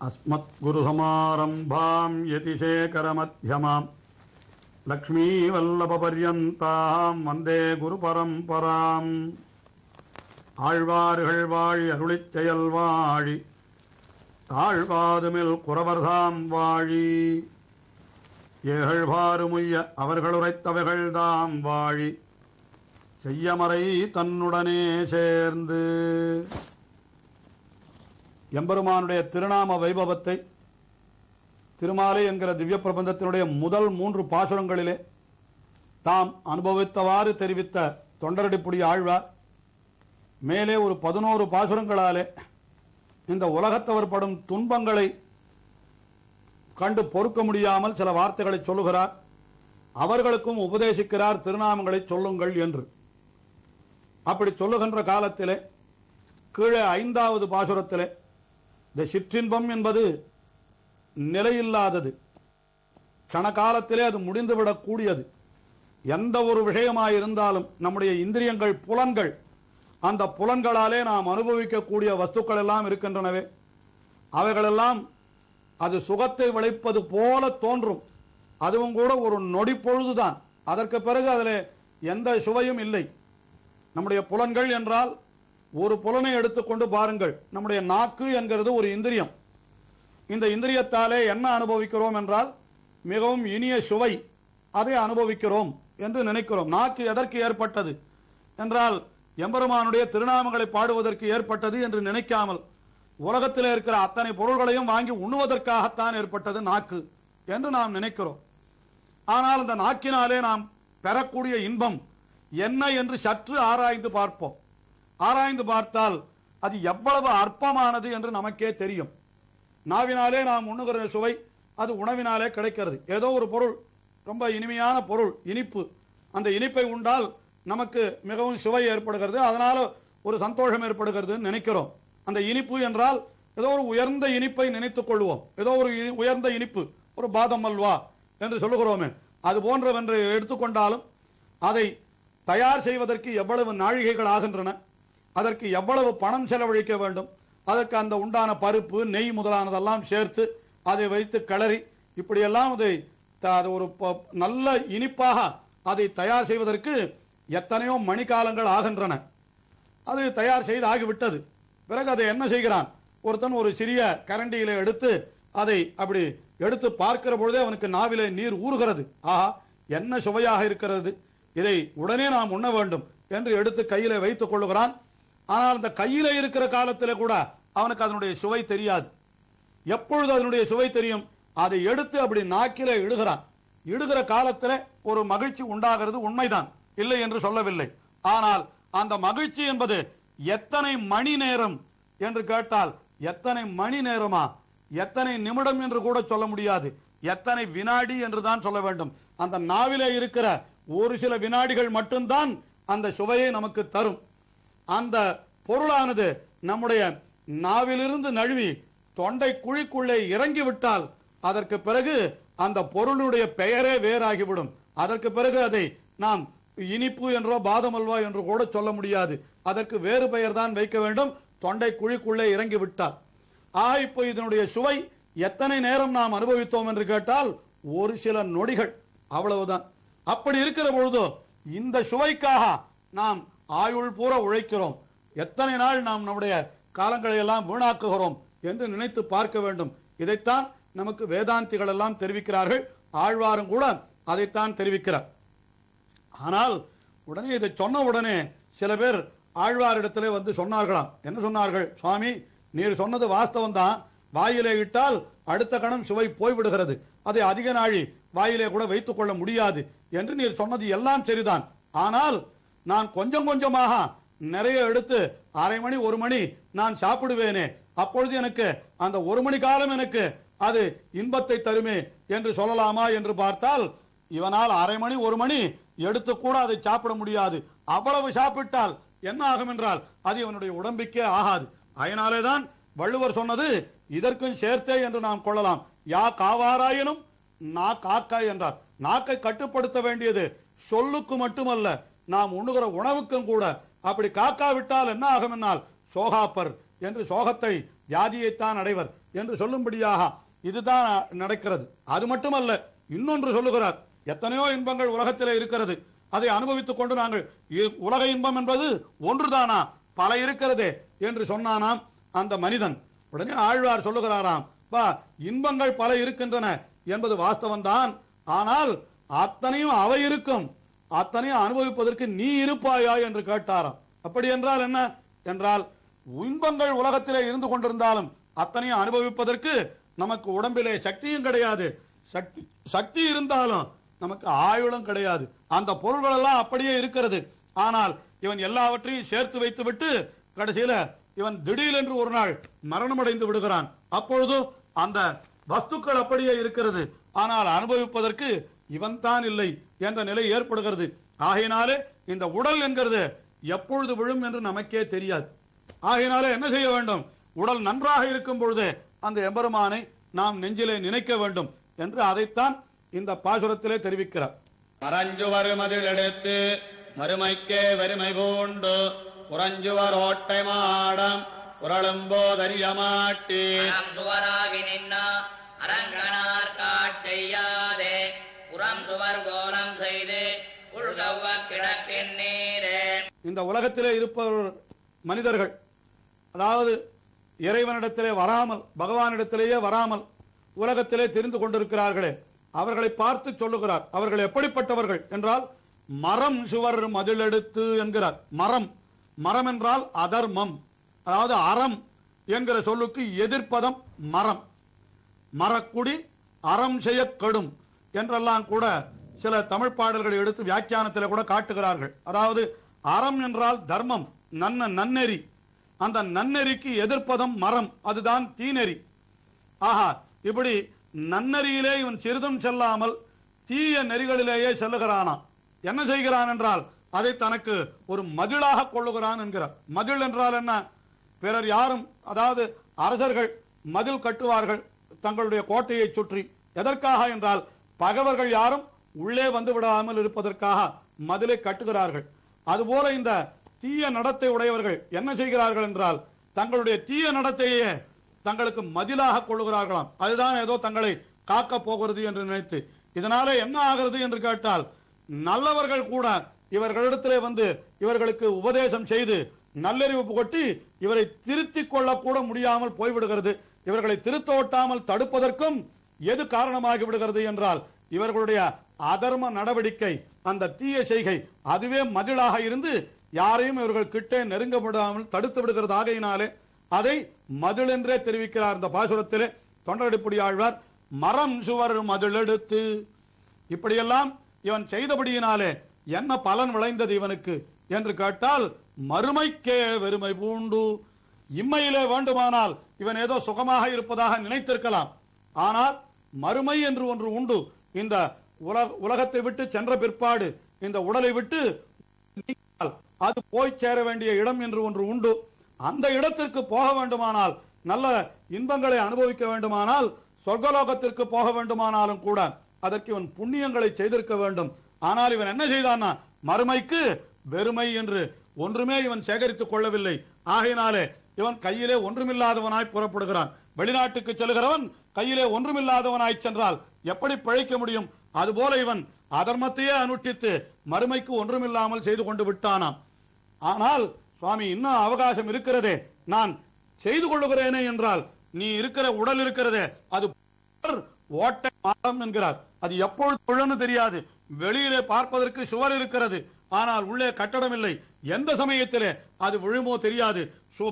अस्मद्गुरुसमारम्भां यतिशेखरमध्यमां लक्ष्मीवल्लभपर्यन्तां वन्दे गुरुपरम्पराम् ஆழ்வார்கள் வாழி அருளிச் செயல் வாழி தாழ்வாதுமில் குறவர்தாம் வாழி ஏகழ்வாறுமுய்ய அவர்களுரைத்தவைகள்தாம் வாழி செய்யமறை தன்னுடனே சேர்ந்து. எம்பெருமானுடைய திருநாம வைபவத்தை திருமாலை என்கிற திவ்ய பிரபந்தத்தினுடைய முதல் 3 பாசுரங்களிலே தாம் அனுபவித்தவாறு தெரிவித்த தொண்டரடிப்புடி ஆழ்வார் மேலே ஒரு 11 பாசுரங்களாலே இந்த உலகத்தவர் படும் துன்பங்களை கண்டு பொறுக்க முடியாமல் சில வார்த்தைகளை சொல்லுகிறார். அவர்களுக்கும் உபதேசிக்கிறார், திருநாமங்களை சொல்லுங்கள் என்று. அப்படி சொல்லுகின்ற காலத்திலே கீழே 5வது பாசுரத்திலே இந்த சிற்றின்பம் என்பது நிலையில்லாதது, கணக்காலத்திலே அது முடிந்துவிடக்கூடியது. எந்த ஒரு விஷயமாயிருந்தாலும் நம்முடைய இந்திரியங்கள், புலன்கள், அந்த புலன்களாலே நாம் அனுபவிக்கக்கூடிய வஸ்துக்கள் எல்லாம் இருக்கின்றனவே, அவைகளெல்லாம் அது சுகத்தை விளைப்பது போல தோன்றும். அதுவும் கூட ஒரு நொடி பொழுதுதான். அதற்கு பிறகு அதில் எந்த சுவையும் இல்லை. நம்முடைய புலன்கள் என்றால் ஒரு புலனை எடுத்துக்கொண்டு பாருங்கள். நம்முடைய நாக்கு என்கிறது ஒரு இந்திரியம். இந்த இந்திரியத்தாலே என்ன அனுபவிக்கிறோம் என்றால் மிகவும் இனிய சுவை, அதை அனுபவிக்கிறோம் என்று நினைக்கிறோம். நாக்கு எதற்கு ஏற்பட்டது என்றால் எம்பெருமானுடைய திருநாமங்களை பாடுவதற்கு ஏற்பட்டது என்று நினைக்காமல் உலகத்தில் இருக்கிற அத்தனை பொருள்களையும் வாங்கி உண்ணுவதற்காகத்தான் ஏற்பட்டது நாக்கு என்று நாம் நினைக்கிறோம். ஆனால் அந்த நாக்கினாலே நாம் பெறக்கூடிய இன்பம் என்ன என்று சற்று ஆராய்ந்து பார்ப்போம். ஆராய்ந்து பார்த்தால் அது எவ்வளவு அற்பமானது என்று நமக்கே தெரியும். நாவினாலே நாம் உண்ணுகிற சுவை அது உணவினாலே கிடைக்கிறது. ஏதோ ஒரு பொருள் ரொம்ப இனிமையான பொருள், இனிப்பு, அந்த இனிப்பை உண்டால் நமக்கு மிகவும் சுவை ஏற்படுகிறது, அதனால ஒரு சந்தோஷம் ஏற்படுகிறது நினைக்கிறோம். அந்த இனிப்பு என்றால் ஏதோ ஒரு உயர்ந்த இனிப்பை நினைத்துக் கொள்வோம். ஏதோ ஒரு உயர்ந்த இனிப்பு, ஒரு பாதம் அல்வா என்று சொல்லுகிறோமே, அது போன்றவென்று எடுத்துக்கொண்டாலும் அதை தயார் செய்வதற்கு எவ்வளவு நாழிகைகள் ஆகின்றன, அதற்கு எவ்வளவு பணம் செலவழிக்க வேண்டும், அதற்கு அந்த உண்டான பருப்பு, நெய் முதலானதெல்லாம் சேர்த்து அதை வைத்து கிளறி இப்படியெல்லாம் அதை ஒரு நல்ல இனிப்பாக அதை தயார் செய்வதற்கு எத்தனையோ மணிக்காலங்கள் ஆகின்றன. அது தயார் செய்து ஆகிவிட்டது. பிறகு அதை என்ன செய்கிறான், ஒருத்தன் ஒரு சிறிய கரண்டியில எடுத்து அதை அப்படி எடுத்து பார்க்கிற பொழுதே அவனுக்கு நாவிலே நீர் ஊறுகிறது. ஆஹா, என்ன சுவையாக இருக்கிறது, இதை உடனே நாம் உண்ண வேண்டும் என்று எடுத்து கையில வைத்துக் கொள்ளுகிறான். ஆனால் அந்த கையில இருக்கிற காலத்திலே கூட அவனுக்கு அதனுடைய சுவை தெரியாது. எப்பொழுது அதனுடைய சுவை தெரியும், அதை எடுத்து அப்படி நாக்கில இடுகிறான். இடுகிற காலத்தில் ஒரு மகிழ்ச்சி உண்டாகிறது, உண்மைதான், இல்லை என்று சொல்லவில்லை. ஆனால் அந்த மகிழ்ச்சி என்பது எத்தனை மணி நேரம் என்று கேட்டால் எத்தனை மணி நேரமா, எத்தனை நிமிடம் என்று கூட சொல்ல முடியாது, எத்தனை வினாடி என்று தான் சொல்ல வேண்டும். அந்த நாவிலே இருக்கிற ஒரு சில வினாடிகள் மட்டும்தான் அந்த சுவையை நமக்கு தரும். அந்த பொருளானது நம்முடைய நாவிலிருந்து நழுவி தொண்டை குழிக்குள்ளே இறங்கிவிட்டால் அதற்கு பிறகு அந்த பொருளுடைய பெயரே வேறாகிவிடும். அதற்கு பிறகு அதை நாம் இனிப்பு என்றோ பாதம் அல்வா என்று கூட சொல்ல முடியாது. அதற்கு வேறு பெயர் தான் வைக்க வேண்டும், தொண்டை குழிக்குள்ளே இறங்கி விட்டால். இப்போ இதனுடைய சுவை எத்தனை நேரம் நாம் அனுபவித்தோம் என்று கேட்டால் ஒரு சில நொடிகள், அவ்வளவுதான். அப்படி இருக்கிற பொழுது இந்த சுவைக்காக நாம் ஆயுள் பூர உழைக்கிறோம். எத்தனை நாள் நாம் நம்முடைய காலங்களை எல்லாம் வீணாக்குகிறோம் என்று நினைத்து பார்க்க வேண்டும். இதைத்தான் நமக்கு வேதாந்திகள் எல்லாம் தெரிவிக்கிறார்கள். ஆழ்வாரும் கூட அதைத்தான் தெரிவிக்கிறார். ஆனால் உடனே இதை சொன்ன உடனே சில பேர் ஆழ்வாரிடத்திலே வந்து சொன்னார்களாம். என்ன சொன்னார்கள், சுவாமி நீர் சொன்னது வாஸ்தவம் தான், வாயிலே இட்டால் அடுத்த கணம் சுவை போய்விடுகிறது, அதை அதிக நாழி வாயிலே கூட வைத்துக் கொள்ள முடியாது என்று நீர் சொன்னது எல்லாம் சரிதான். ஆனால் நான் கொஞ்சம் கொஞ்சமாக நிறைய எடுத்து அரை மணி 1 மணி நான் சாப்பிடுவேனே, அப்பொழுது எனக்கு அந்த 1 மணி காலம் எனக்கு அது இன்பத்தை தருமே என்று சொல்லலாமா என்று பார்த்தால் இவனால் அரை மணி 1 மணி எடுத்து கூட அதை சாப்பிட முடியாது. அவ்வளவு சாப்பிட்டால் என்ன ஆகும் என்றால் அது இவனுடைய உடம்பிக்கே ஆகாது. அதனாலேதான் வள்ளுவர் சொன்னது இதற்கும் சேர்த்தே என்று நாம் கொள்ளலாம். யா காவாராயினும் நா காக்கா என்றார். நாக்கை கட்டுப்படுத்த வேண்டியது சொல்லுக்கு மட்டுமல்ல, நாம் உண்ணுகிற உணவுக்கும் கூட. அப்படி காக்கா விட்டால் என்ன ஆகும் என்னால் சோகாப்பர் என்று சோகத்தை வியாதியைத்தான் அடைவர் என்று சொல்லும்படியாக இதுதான் நடக்கிறது. அது மட்டுமல்ல, இன்னொன்று சொல்லுகிறார். எத்தனையோ இன்பங்கள் உலகத்திலே இருக்கிறது, அதை அனுபவித்துக் கொண்டு நாங்கள் உலக இன்பம் என்பது ஒன்றுதானா, பல இருக்கிறதே என்று சொன்னானாம் அந்த மனிதன். உடனே ஆழ்வார் சொல்லுகிறாராம், பா, இன்பங்கள் பல இருக்கின்றன என்பது வாஸ்தவம்தான், ஆனால் அத்தனையும் அவை இருக்கும், அத்தனையும் அனுபவிப்பதற்கு நீ இருப்பாயா என்று கேட்டாராம். அப்படி என்றால் என்ன என்றால், இன்பங்கள் உலகத்திலே இருந்து கொண்டிருந்தாலும் அத்தனையும் அனுபவிப்பதற்கு நமக்கு உடம்பிலே சக்தியும் கிடையாது, சக்தி இருந்தாலும் நமக்கு ஆயுளும் கிடையாது. அந்த பொருள்கள் எல்லாம் அப்படியே இருக்கிறது. ஆனால் இவன் எல்லாவற்றையும் சேர்த்து வைத்து விட்டு கடைசியில இவன் திடீரென்று ஒரு நாள் மரணமடைந்து விடுகிறான். அப்பொழுது அந்த வஸ்துக்கள் அப்படியே இருக்கிறது, ஆனால் அனுபவிப்பதற்கு இவன் தான் இல்லை என்ற நிலை ஏற்படுகிறது. ஆகையினாலே இந்த உடல் என்கிறது எப்பொழுது விழும் என்று நமக்கே தெரியாது. ஆகையினாலே என்ன செய்ய வேண்டும், உடல் நன்றாக இருக்கும் பொழுது அந்த எம்பெருமானை நாம் நெஞ்சிலே நினைக்க வேண்டும் என்று அதைத்தான் இந்த பாசுரத்திலே தெரிவிக்கிறார். மரஞ்சுவர் மதில் எடுத்து மறுமைக்கே வறுமை பூண்டு புறஞ்சுவர் ஓட்டை மாடம் புரளும்போதறிய மாட்டீர். சுவராகி நின்ன அரங்கனார் காட்செய்யாதே புறம் சுவர் கோலம் செய்து உள்கவ்வ கிடக்கின்றீரே. இந்த உலகத்திலே இருப்பவர் மனிதர்கள், அதாவது இறைவனிடத்திலே வராமல், பகவானிடத்திலேயே வராமல் உலகத்திலே தெரிந்து கொண்டிருக்கிறார்களே, அவர்களை பார்த்து சொல்லுகிறார். அவர்கள் எப்படிப்பட்டவர்கள் என்றால், மரம் சுவர் மதிலெடுத்து என்கிறார். மரம் என்றால் அதர்மம், அதாவது அறம் என்கிற சொல்லுக்கு எதிர்ப்பதம் மரம். மரக்குடி அறம் செய்ய கெடும் என்றெல்லாம் கூட சில தமிழ் பாடல்களை எடுத்து வியாக்கியானத்தில் கூட காட்டுகிறார்கள். அதாவது அறம் என்றால் தர்மம், நன்னெறி, அந்த நன்னெறிக்கு எதிர்ப்பதம் மரம், அதுதான் தீநெறி. ஆஹா, இப்படி நன்னெறியிலே இவன் சிறிதும் செல்லாமல் தீய நெறிகளிலேயே செல்லுகிறானாம். என்ன செய்கிறான் என்றால், அதை தனக்கு ஒரு மதிலாக கொள்ளுகிறான் என்கிறார். மதில் என்றால் என்ன, பிறர் யாரும், அதாவது அரசர்கள் மதில் கட்டுவார்கள் தங்களுடைய கோட்டையை சுற்றி. எதற்காக என்றால், பகைவர்கள் யாரும் உள்ளே வந்து விடாமல் இருப்பதற்காக மதிலை கட்டுகிறார்கள். அதுபோல இந்த தீய நடத்தை உடையவர்கள் என்ன செய்கிறார்கள் என்றால், தங்களுடைய தீய நடத்தையே தங்களுக்கு மதிலாக கொள்ளுகிறார்களாம். அதுதான் ஏதோ தங்களை காக்க போகிறது என்று நினைத்து. இதனாலே என்ன ஆகிறது என்று கேட்டால், நல்லவர்கள் கூட இவர்களிடத்திலே வந்து இவர்களுக்கு உபதேசம் செய்து நல்லறிவு கொட்டி இவரை திருத்திக் கொள்ளக்கூட முடியாமல் போய்விடுகிறது. இவர்களை திருத்த ஒட்டாமல் தடுப்பதற்கும் எது காரணமாகி விடுகிறது என்றால், இவர்களுடைய அதர்ம நடவடிக்கை, அந்த தீய செய்கை, அதுவே மதிலாக இருந்து யாரையும் இவர்கள் கிட்டே நெருங்க விடாமல் தடுத்து விடுகிறது. ஆகையினாலே அதை மதில் என்றே தெரிவிக்கிறார் இந்த பாசுரத்திலே தொண்டரடிப்புடி ஆழ்வார். மரம் சுவர் மதிலெடுத்து, இப்படியெல்லாம் இவன் செய்தபடியினாலே என்ன பலன் விளைந்தது இவனுக்கு என்று கேட்டால், மறுமைக்கே வெறுமை பூண்டு. இம்மையிலே வேண்டுமானால் இவன் ஏதோ சுகமாக இருப்பதாக நினைத்திருக்கலாம், ஆனால் மறுமை என்று ஒன்று உண்டு. இந்த உலகத்தை விட்டு சென்ற பிற்பாடு இந்த உடலை விட்டு அது போய் சேர வேண்டிய இடம் என்று ஒன்று உண்டு. அந்த இடத்திற்கு போக வேண்டுமானால், நல்ல இன்பங்களை அனுபவிக்க வேண்டுமானால், சொர்க்கலோகத்திற்கு போக வேண்டுமானாலும் கூட அதற்கு இவன் புண்ணியங்களை செய்திருக்க வேண்டும். ஆனால் இவன் என்ன செய்தான்னா, மறுமைக்கு வெறுமை என்று ஒன்றுமே இவன் சேகரித்துக் கொள்ளவில்லை. ஆகையினாலே இவன் கையிலே ஒன்றுமில்லாதவனாய் புறப்படுகிறான். வெளிநாட்டுக்கு செல்கிறவன் கையிலே ஒன்றுமில்லாதவனாய் சென்றால் எப்படி பிழைக்க முடியும்? அதுபோல இவன் அதர்மத்தையே அனுஷ்டித்து மறுமைக்கு ஒன்றுமில்லாமல் செய்து கொண்டு விட்டானாம். ஆனால் சுவாமி, இன்னும் அவகாசம் இருக்கிறதே, நான் செய்து கொள்ளுகிறேனே என்றால், நீ இருக்கிற உடல் இருக்கிறதே அது ஓட்டை மாடம் என்கிறார். அது எப்பொழுது விழுன்னு தெரியாது. வெளியிலே பார்ப்பதற்கு சுவர் இருக்கிறது, ஆனால் உள்ளே கட்டடம் இல்லை. எந்த சமயத்திலே அது விழுமோ தெரியாது.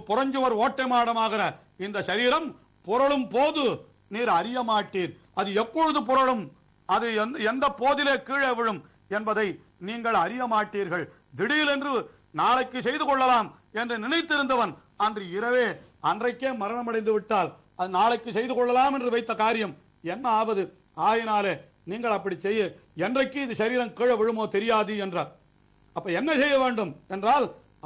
புறஞ்சுவர் ஓட்டை மாடமாகிற இந்த சரீரம் புரளும் போது நீர் அறிய மாட்டீர். அது எப்பொழுது புரளும், அது எந்த போதிலே கீழே விழும் என்பதை நீங்கள் அறிய மாட்டீர்கள். திடீரென்று நாளைக்கு செய்து கொள்ளலாம் என்று நினைத்திருந்தவன் அன்று இரவே அன்றைக்கே மரணமடைந்து விட்டால் அது நாளைக்கு செய்து கொள்ளலாம் என்று வைத்த காரியம் என்ன ஆவது? ஆயினாலே நீங்கள் அப்படி செய்ய, என்றைக்கு இது சரீரம் கீழே விழுமோ தெரியாது என்றார். அப்ப என்ன செய்ய வேண்டும் என்றால்,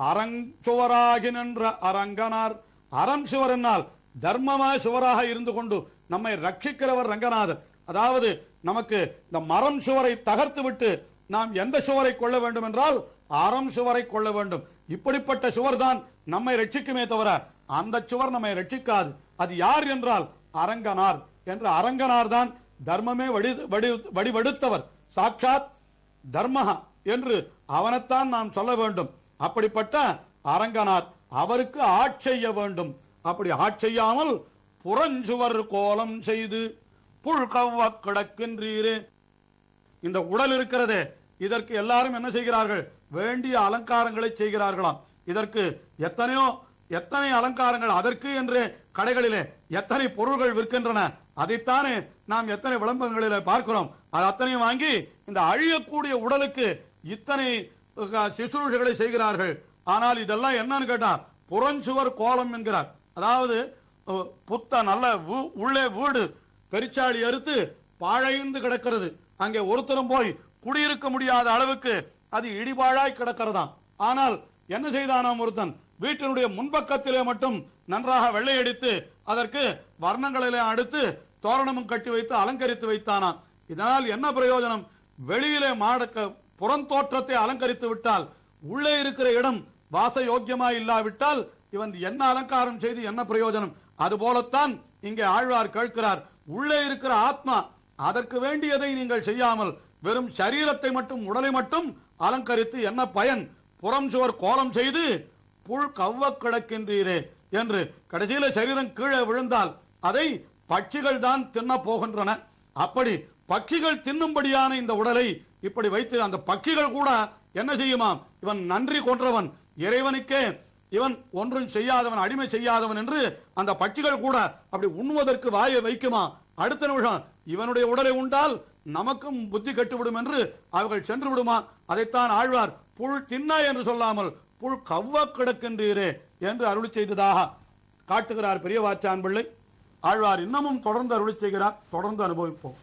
அரஞ்சுவராகி நின்ற அரங்கனார். அறம் சுவர் என்னால் தர்மமாய் சுவராக இருந்து கொண்டு நம்மை ரட்சிக்கிறவர் ரங்கநாதர். அதாவது நமக்கு இந்த மரம் சுவரை தகர்த்து விட்டு நாம் எந்த சுவரை கொள்ள வேண்டும் என்றால் அறம் சுவரை கொள்ள வேண்டும். இப்படிப்பட்ட சுவர் தான் நம்மை ரட்சிக்குமே தவிர அந்த சுவர் நம்மை ரட்சிக்காது. அது யார் என்றால் அரங்கனார் என்ற அரங்கனார் தான் தர்மமே வடிவெடுத்தவர், சாட்சாத் தர்மஹா என்று அவனைத்தான் நாம் சொல்ல வேண்டும். அப்படிப்பட்ட அரங்கனார், அவருக்கு ஆட்செய்ய வேண்டும். அப்படி ஆட்செய்யாமல் புறஞ்சுவர் கோலம் செய்து புல்கவ்வ கிடக்கின்றீரே. இந்த உடல் இருக்கிறதே, இதற்கு எல்லாரும் என்ன செய்கிறார்கள்? வேண்டிய அலங்காரங்களை செய்கிறார்களாம். இதற்கு எத்தனை அலங்காரங்கள், அதற்கு என்று கடைகளிலே எத்தனை பொருள்கள் விற்கின்றன. அதைத்தானே நாம் எத்தனை விளம்பரங்களிலே பார்க்கிறோம். அது அத்தனையும் வாங்கி இந்த அழியக்கூடிய உடலுக்கு இத்தனை சிசுருஷைகளை செய்கிறார்கள். ஆனால் இதெல்லாம் என்னன்னு கேட்டா புறஞ்சுவர் கோலம் என்கிறார். அதாவது புத்த நல்ல உள்ளே வீடு பெருச்சாளி அறுத்து பாழைந்து கிடக்கிறது. அங்கே ஒருத்தரும் போய் குடியிருக்க முடியாத அளவுக்கு அது இடிபாழாய் கிடக்கிறதாம். ஆனால் என்ன செய்தானாம் ஒருத்தன், வீட்டினுடைய முன்பக்கத்திலே மட்டும் நன்றாக வெள்ளையடித்து அதற்கு வர்ணங்களிலே அடுத்து தோரணமும் கட்டி வைத்து அலங்கரித்து வைத்தானாம். இதனால் என்ன பிரயோஜனம்? வெளியிலே புறந்தோற்றத்தை அலங்கரித்து விட்டால் உள்ளே இருக்கிற இடம் வாசயோக்கியமாய் இல்லாவிட்டால் இவன் என்ன அலங்காரம் செய்து என்ன பிரயோஜனம்? அதுபோலத்தான் இங்கே ஆழ்வார் கேட்கிறார், உள்ளே இருக்கிற ஆத்மா, அதற்கு வேண்டியதை நீங்கள் செய்யாமல் வெறும் சரீரத்தை மட்டும், உடலை மட்டும் அலங்கரித்து என்ன பயன்? புறம் சுவர் கோலம் செய்து புல் கவ்வ கிடக்கின்றீரே என்று. கடைசியில சரீரம் கீழே விழுந்தால் அதை பட்சிகள் தான் தின்ன போகின்றன. அப்படி பட்சிகள் தின்னும்படியான இந்த உடலை இப்படி வைத்து அந்த பட்சிகள் கூட என்ன செய்யுமாம்? இவன் நன்றி கொன்றவன், இறைவனுக்கே இவன் ஒன்றும் செய்யாதவன், அடிமை செய்யாதவன் என்று அந்த பட்சிகள் கூட அப்படி உண்ணுவதற்கு வாயை வைக்குமா? அடுத்த நிமிஷம் இவனுடைய உடலை உண்டால் நமக்கும் புத்தி கட்டுவிடும் என்று அவர்கள் சென்று விடுமா? அதைத்தான் ஆழ்வார் புல் தின்ன என்று சொல்லாமல் புல் கவ்வ கிடக்கின்றீரே என்று அருளி செய்ததாக காட்டுகிறார் பெரியவாச்சான் பிள்ளை. ஆழ்வார் இன்னமும் தொடர்ந்து அருளி செய்கிறார். தொடர்ந்து அனுபவிப்போம்.